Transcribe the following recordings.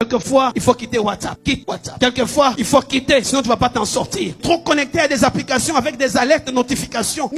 Quelquefois, il faut quitter WhatsApp. Quitte WhatsApp. Quelquefois, il faut quitter, sinon tu ne vas pas t'en sortir. Trop connecté à des applications avec des alertes de notifications.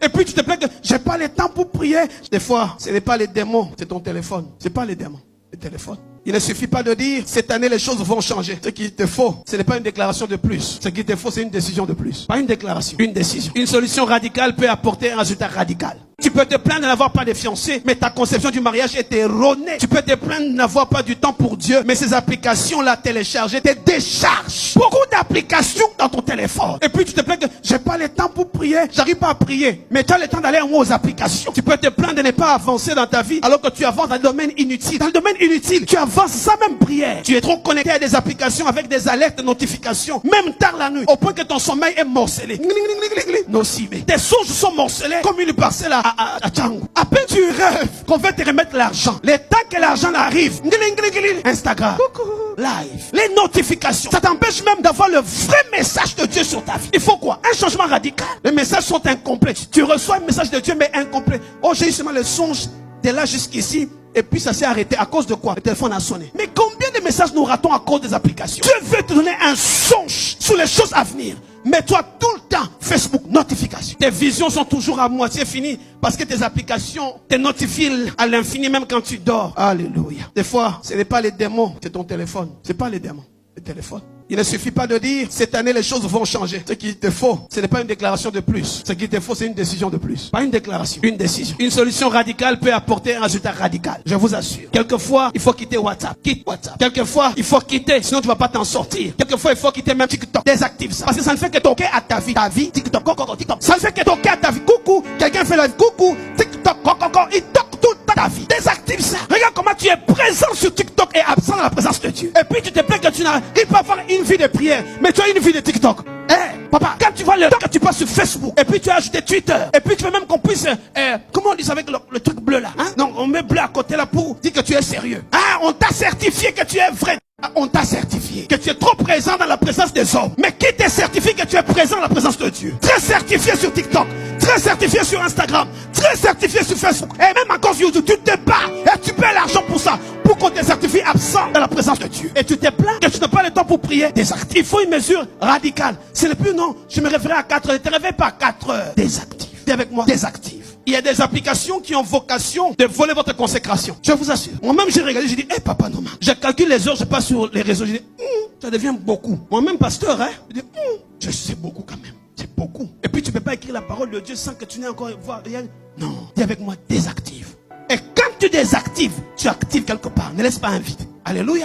Et puis tu te plains que j'ai pas le temps pour prier. Des fois, ce n'est pas les démons, c'est ton téléphone. C'est pas les démons, le téléphone. Il ne suffit pas de dire, cette année les choses vont changer. Ce qu'il te faut, ce n'est pas une déclaration de plus. Ce qu'il te faut, c'est une décision de plus. Pas une déclaration, une décision. Une solution radicale peut apporter un résultat radical. Tu peux te plaindre de n'avoir pas de fiancé, mais ta conception du mariage est erronée. Tu peux te plaindre de n'avoir pas du temps pour Dieu, mais ces applications-là téléchargées te déchargent. Beaucoup d'applications dans ton téléphone. Et puis tu te plains que j'ai pas le temps pour prier, j'arrive pas à prier. Mais tu as le temps d'aller aux applications. Tu peux te plaindre de ne pas avancer dans ta vie, alors que tu avances dans le domaine inutile. Dans le domaine inutile, tu avances sans même prière. Tu es trop connecté à des applications avec des alertes de notifications, même tard la nuit, au point que ton sommeil est morcelé. Nocivé. Tes songes sont morcelés comme une parcelle à Django. À peine tu rêves qu'on va te remettre l'argent. Le temps que l'argent arrive, Instagram, coucou, live, les notifications, ça t'empêche même d'avoir le vrai message de Dieu sur ta vie. Il faut quoi? Un changement radical. Les messages sont incomplets. Tu reçois un message de Dieu mais incomplet. Oh, j'ai eu seulement le songe de là jusqu'ici. Et puis ça s'est arrêté. À cause de quoi? Le téléphone a sonné. Mais combien de messages nous ratons à cause des applications? Dieu veut te donner un songe sur les choses à venir. Mets-toi tout le temps Facebook, notification. Tes visions sont toujours à moitié finies parce que tes applications te notifient à l'infini même quand tu dors. Alléluia. Des fois, ce n'est pas les démons, c'est ton téléphone. Ce n'est pas les démons, le téléphone. Il ne suffit pas de dire, cette année les choses vont changer. Ce qu'il te faut, ce n'est pas une déclaration de plus. Ce qu'il te faut, c'est une décision de plus. Pas une déclaration, une décision. Une solution radicale peut apporter un résultat radical. Je vous assure. Quelquefois, il faut quitter WhatsApp. Quitte WhatsApp. Quelquefois, il faut quitter, sinon tu ne vas pas t'en sortir. Quelquefois, il faut quitter même TikTok. Désactive ça. Parce que ça ne fait que toquer à ta vie. Ta vie, TikTok, TikTok. Ça ne fait que toquer à ta vie. Coucou. Quelqu'un fait la vie. Coucou. TikTok, il toque toute ta vie. Désactive ça. Regarde comment tu es présent sur TikTok et absent dans la présence de Dieu. Et puis tu te plains que tu n'arrives pas à avoir une vie de prière, mais tu as une vie de TikTok. Papa, quand tu vois le temps que tu passes sur Facebook, et puis tu as ajouté Twitter, et puis tu veux même qu'on puisse, comment on dit ça avec le truc bleu là, hein? Non, on met bleu à côté là pour dire que tu es sérieux. Ah, on t'a certifié que tu es vrai. On t'a certifié que tu es trop présent dans la présence des hommes. Mais qui te certifie que tu es présent dans la présence de Dieu? Très certifié sur TikTok, très certifié sur Instagram, très certifié sur Facebook, et même encore sur YouTube. Tu te bats et tu paies l'argent pour ça, pour qu'on te certifie absent dans la présence de Dieu. Et tu te plains que tu n'as pas le temps pour prier. Désactive. Il faut une mesure radicale. Ce n'est plus non, je me réveillerai à 4 heures. Ne te réveille pas à 4 heures. Désactive. Dis avec moi, désactive. Il y a des applications qui ont vocation de voler votre consécration. Je vous assure. Moi-même, j'ai regardé, j'ai dit, papa, non, je calcule les heures, je passe sur les réseaux. Je dis, ça devient beaucoup. Moi-même, pasteur, je dis, je sais beaucoup quand même. C'est beaucoup. Et puis, tu ne peux pas écrire la parole de Dieu sans que tu n'aies encore voir rien. Non. Dis avec moi, désactive. Et quand tu désactives, tu actives quelque part. Ne laisse pas un vide. Alléluia.